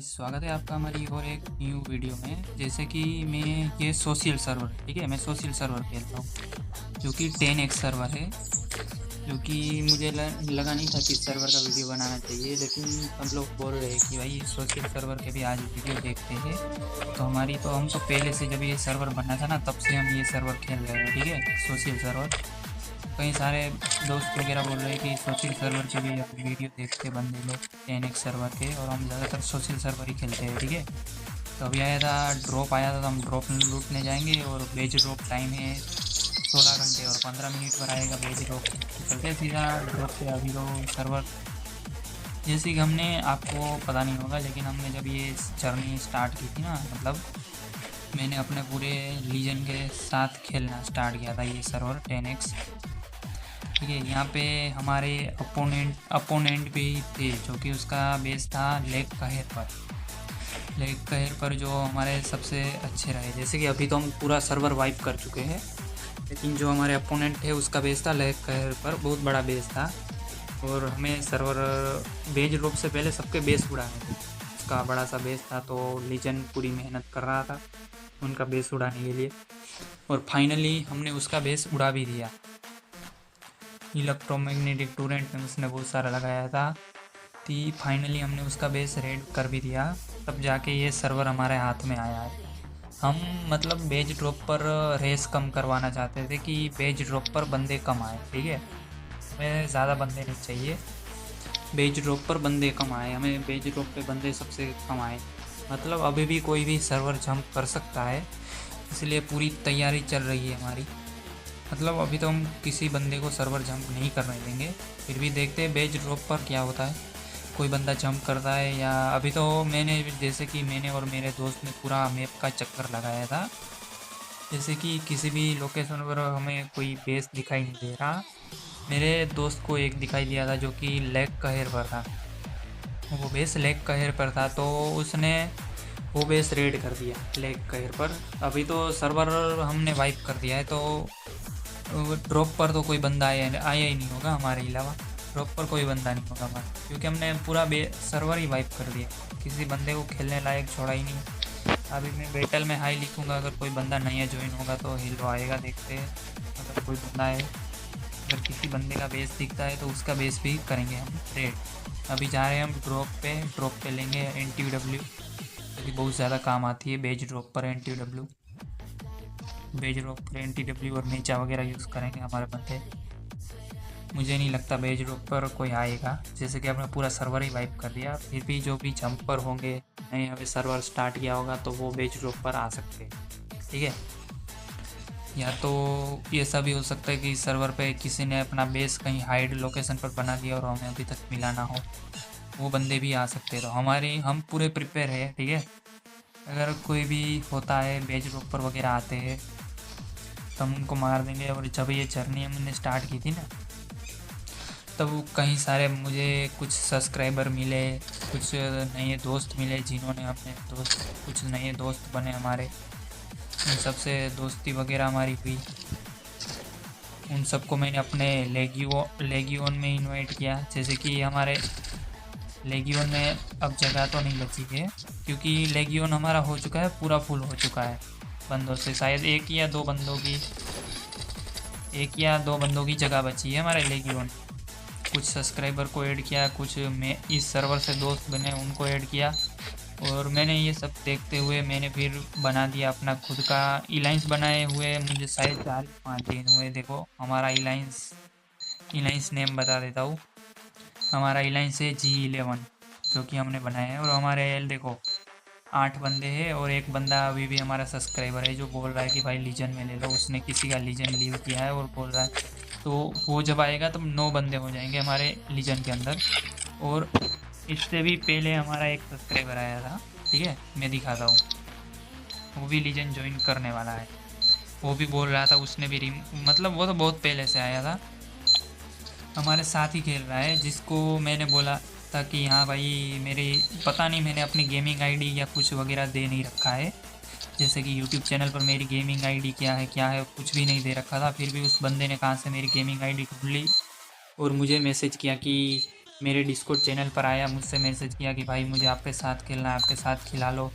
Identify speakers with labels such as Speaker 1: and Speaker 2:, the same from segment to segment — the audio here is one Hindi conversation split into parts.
Speaker 1: गाइस, स्वागत है आपका हमारी और एक न्यू वीडियो में। जैसे कि मैं ये सोशल सर्वर, ठीक है, मैं सोशल सर्वर खेल रहा हूँ जो कि 10x सर्वर है। जो कि मुझे लगा नहीं था कि इस सर्वर का वीडियो बनाना चाहिए, लेकिन सब लोग बोल रहे हैं कि भाई सोशल सर्वर के भी आज वीडियो देखते हैं। तो हम तो पहले से जब ये सर्वर बना था ना, तब से हम ये सर्वर खेल रहे हैं, ठीक है, सोशल सर्वर। कई सारे दोस्त वगैरह बोल रहे हैं कि सोशल सर्वर के भी अब वीडियो देखते हैं बंदे लोग 10x सर्वर के, और हम ज़्यादातर सोशल सर्वर ही खेलते हैं, ठीक है। तो अभी आया था ड्रॉप, आया था तो हम ड्रॉप लूटने जाएंगे, और बेज ड्रॉप टाइम है 16 घंटे और 15 मिनट पर आएगा बेज ड्रॉप। चलते हैं सीधा ड्रॉप पे। अभी तो सर्वर जैसे कि हमने, आपको पता नहीं होगा लेकिन हमने जब ये जर्नी स्टार्ट की थी ना, मतलब मैंने अपने पूरे लीजन के साथ खेलना स्टार्ट किया था ये सर्वर 10x, ठीक है। यहाँ पे हमारे अपोनेंट भी थे, जो कि उसका बेस था लेक कहर पर जो हमारे सबसे अच्छे रहे। जैसे कि अभी तो हम पूरा सर्वर वाइप कर चुके हैं, लेकिन जो हमारे अपोनेंट है उसका बेस था लेक कहर पर, बहुत बड़ा बेस था। और हमें सर्वर बेज ड्रॉप से पहले सबके बेस उड़ाने थे। उसका बड़ा सा बेस था, तो लीजन पूरी मेहनत कर रहा था उनका बेस उड़ाने के लिए, और फाइनली हमने उसका बेस उड़ा भी दिया। इलेक्ट्रोमैग्नेटिक टोरेंट में उसने बहुत सारा लगाया था, तो फाइनली हमने उसका बेस रेड कर भी दिया। तब जाके ये सर्वर हमारे हाथ में आया है। हम मतलब बेज ड्रॉप पर रेस कम करवाना चाहते थे कि बेज ड्रॉप पर बंदे कम आए, ठीक है, हमें ज़्यादा बंदे नहीं चाहिए, बेज ड्रॉप पर बंदे कम आए, हमें बेज ड्रॉप पे बंदे सबसे कम आए। मतलब अभी भी कोई भी सर्वर जंप कर सकता है, इसलिए पूरी तैयारी चल रही है हमारी। मतलब अभी तो हम किसी बंदे को सर्वर जंप नहीं करने देंगे, फिर भी देखते हैं बेज ड्रॉप पर क्या होता है, कोई बंदा जंप करता है या। अभी तो जैसे कि मैंने और मेरे दोस्त ने पूरा मैप का चक्कर लगाया था। जैसे कि किसी भी लोकेशन पर हमें कोई बेस दिखाई नहीं दे रहा, मेरे दोस्त को एक दिखाई दिया था जो कि लेक कहर पर था, वो बेस लेक कहर पर था, तो उसने वो बेस रेड कर दिया लेक कहर पर। अभी तो सर्वर हमने वाइप कर दिया है, तो ड्रॉप पर तो कोई बंदा आया ही नहीं होगा हमारे अलावा। ड्रॉप पर कोई बंदा नहीं होगा हमारा, क्योंकि हमने पूरा सर्वर ही वाइप कर दिया, किसी बंदे को खेलने लायक छोड़ा ही नहीं। अभी मैं बैटल में हाई लिखूंगा, अगर कोई बंदा नया ज्वाइन होगा तो हीरो आएगा, देखते हैं अगर कोई बंदा है। अगर किसी बंदे का बेस दिखता है तो उसका बेस भी करेंगे हम रेड। अभी जा रहे हैं हम ड्रॉप पे लेंगे NTW, क्योंकि बहुत ज़्यादा काम आती है बेज ड्रॉप पर NTW। बेज ड्रॉप पर NTW और नीचा वगैरह यूज़ करेंगे हमारे बंदे। मुझे नहीं लगता बेज ड्रॉप पर कोई आएगा, जैसे कि आपने पूरा सर्वर ही वाइप कर दिया। फिर भी जो भी जंपर होंगे, नहीं अभी सर्वर स्टार्ट किया होगा, तो वो बेज ड्रॉप पर आ सकते हैं, ठीक है। या तो ये ऐसा भी हो सकता है कि सर्वर पे किसी ने अपना बेस कहीं हाइड लोकेशन पर बना दिया और हमें अभी तक मिला ना हो, वो बंदे भी आ सकते हैं। तो हम पूरे प्रिपेयर है, ठीक है। अगर कोई भी होता है बेज ड्रॉप पर वगैरह आते हैं तो हम उनको मार देंगे। और जब ये जर्नी हमने स्टार्ट की थी ना, तब कई सारे मुझे कुछ सब्सक्राइबर मिले, कुछ नए दोस्त मिले, जिन्होंने अपने दोस्त, कुछ नए दोस्त बने हमारे, उन सबसे दोस्ती वगैरह हमारी हुई। उन सबको मैंने अपने लेगियोन में इनवाइट किया। जैसे कि हमारे लेगियोन में अब जगह तो नहीं बची है, क्योंकि लेगियोन हमारा हो चुका है, पूरा फुल हो चुका है बंदों से। शायद एक या दो बंदों की जगह बची है हमारे लेगियोन। कुछ सब्सक्राइबर को ऐड किया, कुछ मैं इस सर्वर से दोस्त बने उनको ऐड किया, और मैंने ये सब देखते हुए मैंने फिर बना दिया अपना खुद का इलाइंस। बनाए हुए मुझे शायद 4-5 दिन हुए। देखो हमारा इलाइंस नेम बता देता हूँ। हमारा इलाइंस है G11, जो कि हमने बनाया है। और हमारे देखो 8 बंदे हैं, और एक बंदा अभी भी हमारा सब्सक्राइबर है जो बोल रहा है कि भाई लीजन में ले लो। उसने किसी का लीजन लीव किया है और बोल रहा है, तो वो जब आएगा तब 9 बंदे हो जाएंगे हमारे लीजन के अंदर। और इससे भी पहले हमारा एक सब्सक्राइबर आया था, ठीक है, मैं दिखाता हूँ, वो भी लीजन ज्वाइन करने वाला है। वो भी बोल रहा था, उसने भी मतलब वो तो बहुत पहले से आया था, हमारे साथ ही खेल रहा है। जिसको मैंने बोला था कि हाँ भाई, मेरी पता नहीं, मैंने अपनी गेमिंग आईडी या कुछ वगैरह दे नहीं रखा है, जैसे कि यूट्यूब चैनल पर मेरी गेमिंग आईडी क्या है कुछ भी नहीं दे रखा था। फिर भी उस बंदे ने कहाँ से मेरी गेमिंग आईडी ढूंढ ली और मुझे मैसेज किया कि मेरे डिस्कॉर्ड चैनल पर आया, मुझसे मैसेज किया कि भाई मुझे आपके साथ खेलना है, आपके साथ खिला लो।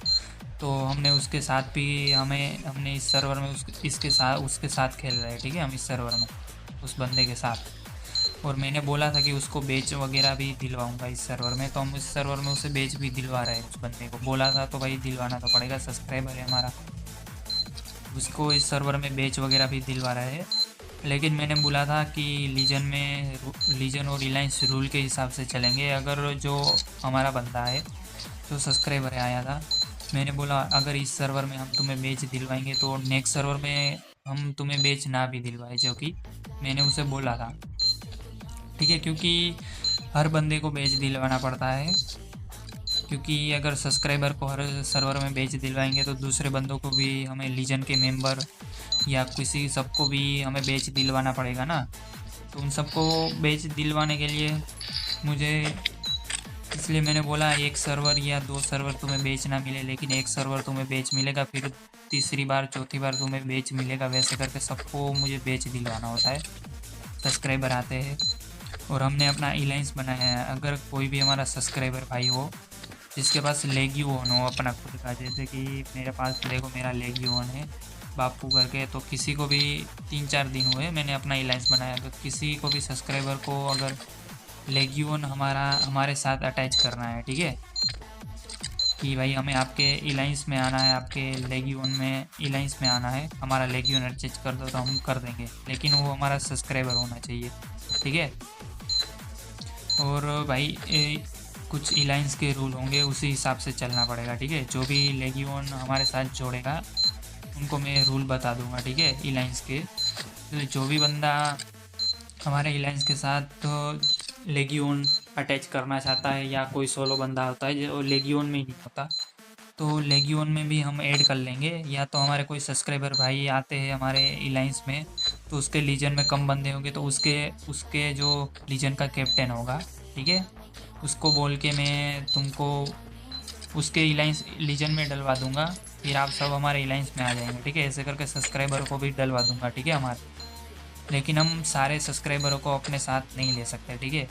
Speaker 1: तो हमने उसके साथ भी हमने इस सर्वर में इसके साथ उसके साथ खेल रहे हैं, ठीक है, हम इस सर्वर में उस बंदे के साथ। और मैंने बोला था कि उसको बेच वगैरह भी दिलवाऊंगा इस सर्वर में, तो हम इस सर्वर में उसे बेच भी दिलवा रहे हैं। उस बंदे को बोला था तो भाई दिलवाना तो पड़ेगा, सब्सक्राइबर है हमारा, उसको इस सर्वर में बेच वगैरह भी दिलवा रहे हैं। लेकिन मैंने बोला था कि लीजन और रिलायंस रूल के हिसाब से चलेंगे। अगर जो हमारा बंदा है, जो सब्सक्राइबर है आया था, मैंने बोला अगर इस सर्वर में हम तुम्हें बेच दिलवाएंगे तो नेक्स्ट सर्वर में हम तुम्हें बेच ना भी दिलवाए, जो कि मैंने उसे बोला था, ठीक है। क्योंकि हर बंदे को बेच दिलवाना पड़ता है, क्योंकि अगर सब्सक्राइबर को हर सर्वर में बेच दिलवाएंगे तो दूसरे बंदों को भी, हमें लीजन के मेंबर या किसी सबको भी हमें बेच दिलवाना पड़ेगा ना। तो उन सबको बेच दिलवाने के लिए मुझे, इसलिए मैंने बोला एक सर्वर या दो सर्वर तुम्हें बेच ना मिले, लेकिन एक सर्वर तुम्हें बेच मिलेगा, फिर तीसरी बार चौथी बार तुम्हें बेच मिलेगा। वैसे करके सबको मुझे बेच दिलवाना होता है, सब्सक्राइबर आते हैं। और हमने अपना अलायंस बनाया है। अगर कोई भी हमारा सब्सक्राइबर भाई हो जिसके पास लेग्यून हो अपना खुद का, जैसे कि मेरे पास देखो मेरा लेग्यून है बापू करके, तो किसी को भी 3-4 दिन हुए मैंने अपना अलायंस बनाया, तो किसी को भी सब्सक्राइबर को अगर लेग्यून हमारे साथ अटैच करना है, ठीक है, कि भाई हमें आपके अलायंस में आना है, आपके लेग्यून में अलायंस में आना है, हमारा लेग्यून अटैच कर दो तो हम कर देंगे, लेकिन वो हमारा सब्सक्राइबर होना चाहिए, ठीक है। और भाई कुछ अलायंस के रूल होंगे, उसी हिसाब से चलना पड़ेगा, ठीक है। जो भी लेगियोन हमारे साथ जोड़ेगा उनको मैं रूल बता दूंगा, ठीक है, अलायंस के। तो जो भी बंदा हमारे अलायंस के साथ लेगियोन अटैच करना चाहता है, या कोई सोलो बंदा होता है जो लेगियोन में ही नहीं होता, तो लेगियोन में भी हम ऐड कर लेंगे। या तो हमारे कोई सब्सक्राइबर भाई आते हैं हमारे अलायंस में, तो उसके लीजन में कम बंदे होंगे, तो उसके उसके जो लीजन का कैप्टन होगा, ठीक है, उसको बोल के मैं तुमको उसके अलायंस लीजन में डलवा दूंगा, फिर आप सब हमारे अलायंस में आ जाएंगे, ठीक है। ऐसे करके सब्सक्राइबर को भी डलवा दूंगा, ठीक है, हमारे। लेकिन हम सारे सब्सक्राइबरों को अपने साथ नहीं ले सकते, ठीक है।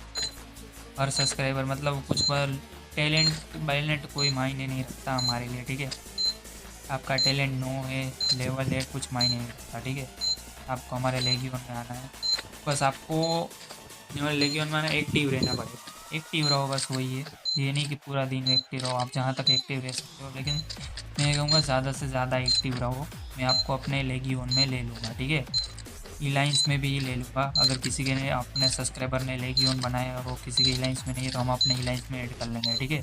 Speaker 1: हर सब्सक्राइबर मतलब कुछ पर टैलेंट बैलेंट कोई मायने नहीं रखता हमारे लिए, ठीक है। आपका टैलेंट नो है, लेवल है, कुछ मायने नहीं रखता, ठीक है। आपको हमारे लेगियोन में आना है, बस आपको हमारे लेगियोन में आना, एक्टिव रहना पड़ेगा। एक्टिव रहो, बस वही है। ये नहीं कि पूरा दिन एक्टिव रहो, आप जहाँ तक एक्टिव रह सकते हो, लेकिन मैं कहूँगा ज़्यादा से ज़्यादा एक्टिव रहो। मैं आपको अपने लेगियोन में ले लूँगा, ठीक है। रिलायंस में भी ले लूँगा, अगर किसी के ने अपने सब्सक्राइबर ने लेगियोन बनाया और वो किसी के रिलायंस में नहीं है तो हम अपने रिलायंस में ऐड कर लेंगे, ठीक है।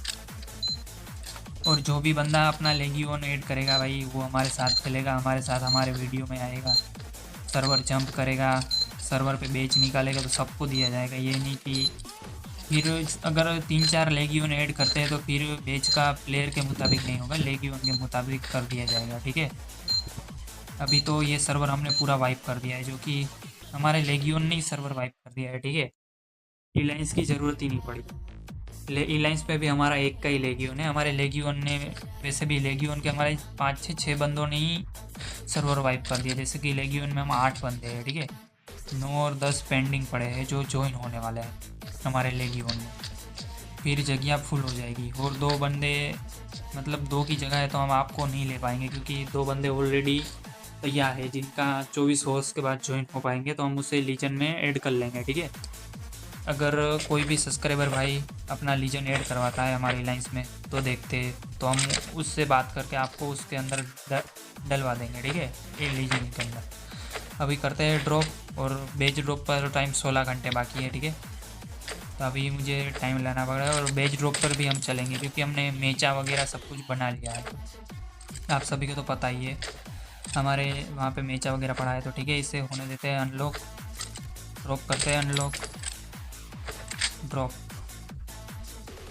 Speaker 1: और जो भी बंदा अपना लेगियोन ऐड करेगा भाई, वो हमारे साथ खेलेगा, हमारे साथ हमारे वीडियो में आएगा, सर्वर जंप करेगा, सर्वर पे बेच निकालेगा, तो सबको दिया जाएगा। ये नहीं कि फिर अगर 3-4 लेगियोन ऐड करते हैं तो फिर बेच का प्लेयर के मुताबिक नहीं होगा, लेगियोन के मुताबिक कर दिया जाएगा, ठीक है। अभी तो ये सर्वर हमने पूरा वाइप कर दिया है, जो कि हमारे लेगियोन ने ही सर्वर वाइप कर दिया है, ठीक है। रिलायंस की ज़रूरत ही नहीं पड़ी। रिलायंस पे भी हमारा एक का ही लेगियोन है। हमारे लेगियोन ने, वैसे भी लेगियोन के हमारे 5-6 बंदों ने ही सर्वर वाइप कर दिया। जैसे कि लेगियोन में हम 8 बंदे हैं, ठीक है, 9 और 10 पेंडिंग पड़े हैं जो ज्वाइन होने वाले हैं हमारे लेगियोन में। फिर जगह फुल हो जाएगी। और 2 बंदे, मतलब 2 की जगह है तो हम आपको नहीं ले पाएंगे, क्योंकि 2 बंदे ऑलरेडी तैयार है जिनका 24 हॉर्स के बाद ज्वाइन हो पाएंगे, तो हम उसे लीजन में ऐड कर लेंगे, ठीक है। अगर कोई भी सब्सक्राइबर भाई अपना लीजन ऐड करवाता है हमारी लाइन्स में तो देखते हैं, तो हम उससे बात करके आपको उसके अंदर डलवा देंगे, ठीक है, ये लीजन के अंदर। अभी करते हैं ड्रॉप, और बेज ड्रॉप पर टाइम 16 घंटे बाकी है, ठीक है। तो अभी मुझे टाइम लेना पड़ रहा है, और बेज ड्रॉप पर भी हम चलेंगे क्योंकि हमने मेचा वगैरह सब कुछ बना लिया है। आप सभी को तो पता ही है, हमारे वहाँ पे मेचा वगैरह पड़ा है। तो ठीक है, इसे होने देते हैं अनलॉक। ड्रॉप करते हैं अनलॉक, ड्रॉप,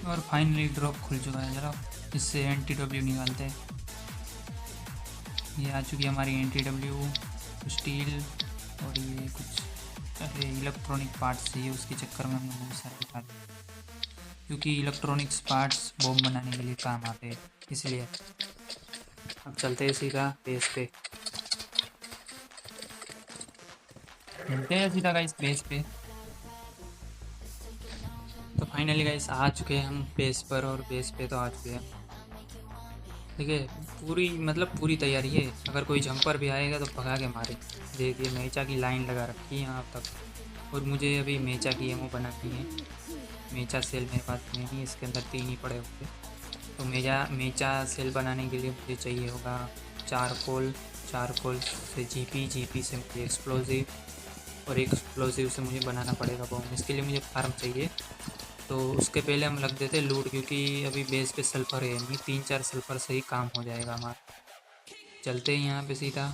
Speaker 1: और फाइनली ड्रॉप खुल चुका है। ज़रा इससे NTW निकालते हैं। ये आ चुकी है हमारी NTW, स्टील, और ये कुछ अरे इलेक्ट्रॉनिक पार्ट्स चाहिए, उसके चक्कर में हमने बहुत सारे उठा लिए, क्योंकि इलेक्ट्रॉनिक्स पार्ट्स बॉम्ब बनाने के लिए काम आते हैं, इसलिए। अब चलते हैं सीधा बेस पे, मिलते हैं सीधा गाइस बेस पे। तो फाइनली गाइस आ चुके हैं हम बेस पर, और बेस पे तो आ चुके हैं। ठीक है, पूरी मतलब पूरी तैयारी है। अगर कोई जंपर भी आएगा तो भगा के मारे। देखिए मेचा की लाइन लगा रखी है यहाँ तक, और मुझे अभी मेचा की एमओ बनानी है। मेचा सेल मेरे पास में नहीं, इसके अंदर 3 ही पड़े होंगे। तो मेचा सेल बनाने के लिए मुझे चाहिए होगा चारकोल। चारकोल से जीपी से मुझे एक्सप्लोजिव, और एक्सप्लोजिव से मुझे बनाना पड़ेगा बॉम्ब। इसके लिए मुझे फार्म चाहिए। तो उसके पहले हम लग देते लूट, क्योंकि अभी बेस पे सल्फ़र है नहीं। 3-4 सल्फ़र से ही काम हो जाएगा हमारा। चलते हैं यहाँ पे सीधा।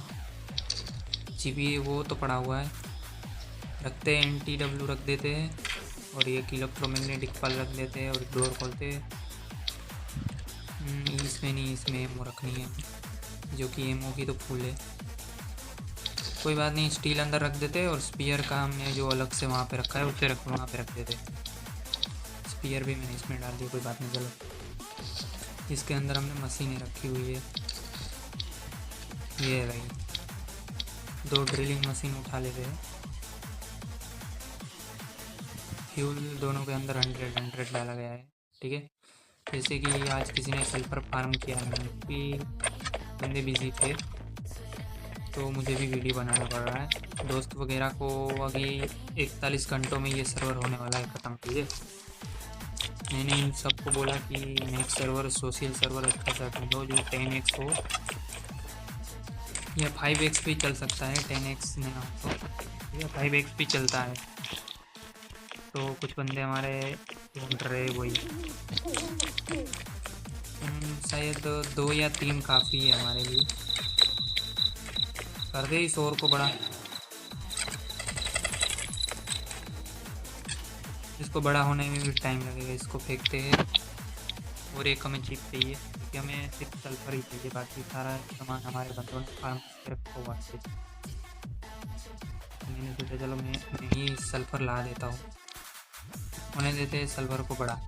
Speaker 1: जीपी वो तो पड़ा हुआ है, रखते हैं। NTW रख देते हैं, और एक इलेक्ट्रोमैग्नेटिक पल रख देते हैं, और डोर खोलते हैं। इसमें नहीं, इसमें एमओ रखनी है, जो कि एमओ की तो फुल है। कोई बात नहीं, स्टील अंदर रख देते हैं, और स्पीयर का हमने जो अलग से वहाँ पे रखा है उसे वहाँ पे रख देते। स्पीयर भी मैंने इसमें डाल दिया, कोई बात नहीं। चलो, इसके अंदर हमने मशीनें रखी हुई है। ये है भाई, 2 ड्रिलिंग मशीन उठा लेते हैं। फ्यूल दोनों के अंदर 100 डाला गया है। ठीक है, जैसे कि आज किसी ने सल्फर फार्म किया है कि बंदे बिजी थे, तो मुझे भी वीडियो बनाना पड़ रहा है। दोस्त वगैरह को अभी 41 घंटों में ये सर्वर होने वाला है ख़त्म। ठीक है, मैंने इन सबको बोला कि नेक्स्ट सर्वर सोशल सर्वर अच्छा सा ढूंढो जो 10x हो, या 5x भी चल सकता है। 10x नहीं हो तो या 5x भी चलता है। तो कुछ बंदे हमारे ढूंढ रहे वही, शायद 2 या 3 काफ़ी है हमारे लिए। कर दे इस और को बड़ा, इसको बड़ा होने में भी टाइम लगेगा। इसको फेंकते हैं, और एक हमें चिप चाहिए, क्योंकि हमें सिर्फ सल्फर ही चाहिए, बाकी सारा सामान हमारे बंदों ने फार्म से रखा हुआ है। मैंने सोचा चलो मैं ही सल्फर ला देता हूँ। उन्हें देते हैं सल्फर को बड़ा।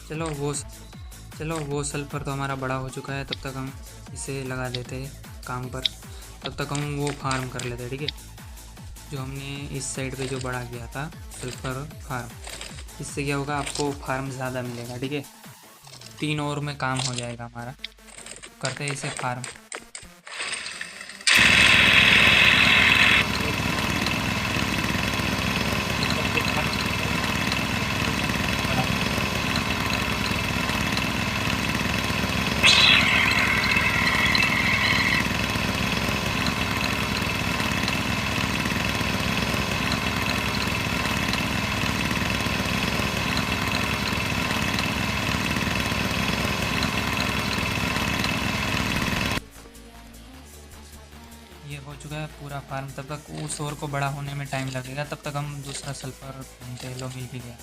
Speaker 1: चलो वो सल्फर तो हमारा बड़ा हो चुका है। तब तक हम इसे लगा देते हैं काम पर, तब तक हम वो फार्म कर लेते हैं। ठीक है, जो हमने इस साइड पे जो बड़ा किया था सल्फर फार्म, इससे क्या होगा, आपको फार्म ज़्यादा मिलेगा। ठीक है, 3 और में काम हो जाएगा हमारा। करते हैं इसे फार्म। ये हो चुका है पूरा फार्म। तब तक उस और को बड़ा होने में टाइम लगेगा, तब तक हम दूसरा सल्फर ढूंढते। लो, मिल भी गया।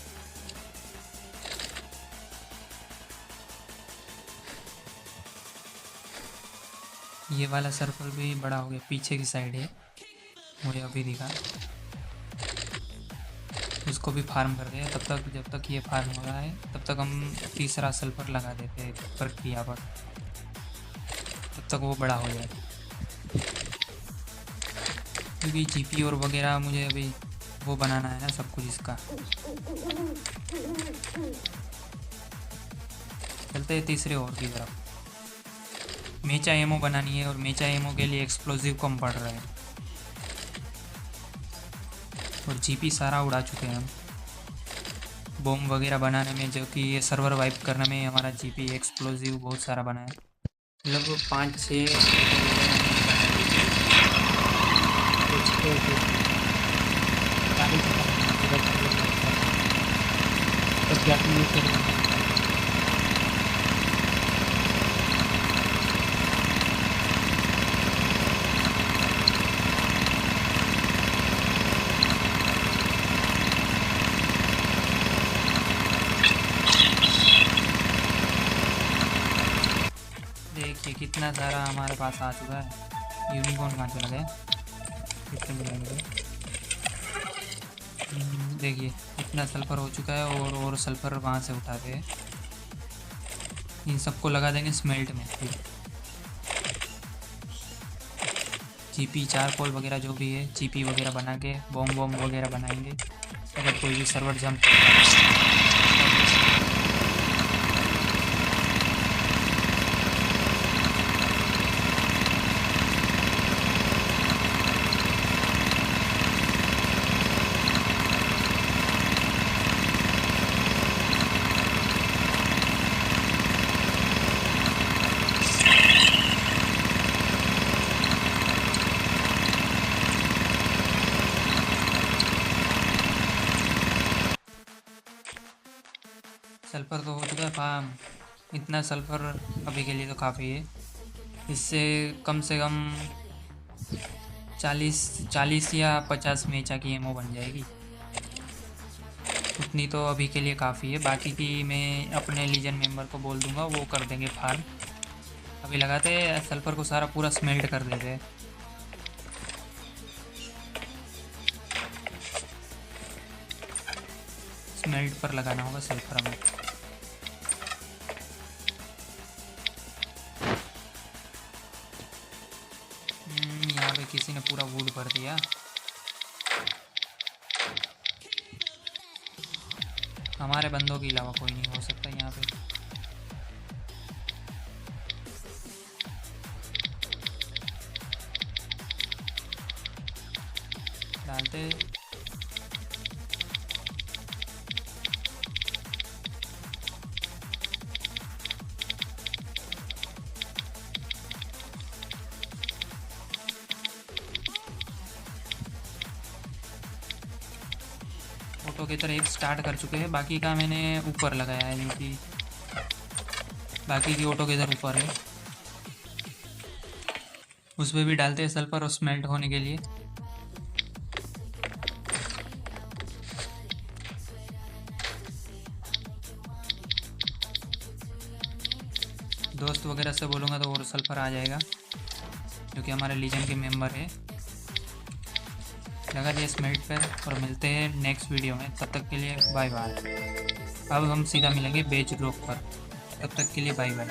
Speaker 1: ये वाला सल्फर भी बड़ा हो गया, पीछे की साइड है, मुझे अभी दिखा। उसको भी फार्म कर दिया। तब तक जब तक ये फार्म हो रहा है, तब तक हम तीसरा सल्फर लगा देते हैं ऊपर किया पर, तब तक वो बड़ा हो जाए। क्योंकि जीपी और वगैरह मुझे अभी वो बनाना है ना सब कुछ इसका। चलते हैं तीसरे और की तरफ। मेचा एमओ बनानी है, और मेचा एमओ के लिए एक्सप्लोजिव कम पड़ रहा है, और जीपी सारा उड़ा चुके हैं हम बॉम्ब वगैरह बनाने में, जो कि ये सर्वर वाइप करने में हमारा जीपी एक्सप्लोजिव बहुत सारा बना है। लगभग 5-6 देखिए कितना सारा हमारे पास आ चुका है। यूनिकॉर्न कहाँ चला गया, कितने मिलेंगे। देखिए इतना सल्फर हो चुका है, और सल्फर वहाँ से उठा के इन सबको लगा देंगे स्मेल्ट में। जीपी चारकोल वगैरह जो भी है, जीपी वगैरह बना के बॉम्ब वगैरह बनाएंगे, अगर कोई भी सर्वर जंप करता है। सल्फ़र तो हो चुका है फार्म। इतना सल्फ़र अभी के लिए तो काफ़ी है। इससे कम से कम 40 या 50 मेचा की एमओ बन जाएगी। उतनी तो अभी के लिए काफ़ी है। बाकी की मैं अपने लीजन मेंबर को बोल दूंगा, वो कर देंगे फार्म। अभी लगाते हैं सल्फ़र को, सारा पूरा स्मेल्ट कर देते हैं। स्मेल्ट पर लगाना होगा सल्फ़र हमें। यहाँ पे किसी ने पूरा वुड भर दिया। हमारे बंदों के अलावा कोई नहीं हो सकता यहाँ पे। डालते ऑटो की तरह एक स्टार्ट कर चुके हैं। बाकी का मैंने ऊपर लगाया है, जो कि बाकी की ऑटो के इधर ऊपर है। उस पर भी डालते हैं सल्फर और स्मेल्ट होने के लिए। दोस्त वगैरह से बोलूँगा तो और सल्फर आ जाएगा, जो कि हमारे लीजन के मेंबर है। लगा दिया स्मेल्ट पर और मिलते हैं नेक्स्ट वीडियो में। तब तक के लिए बाय बाय। अब हम सीधा मिलेंगे बेच ड्रॉप पर। तब तक के लिए बाय बाय।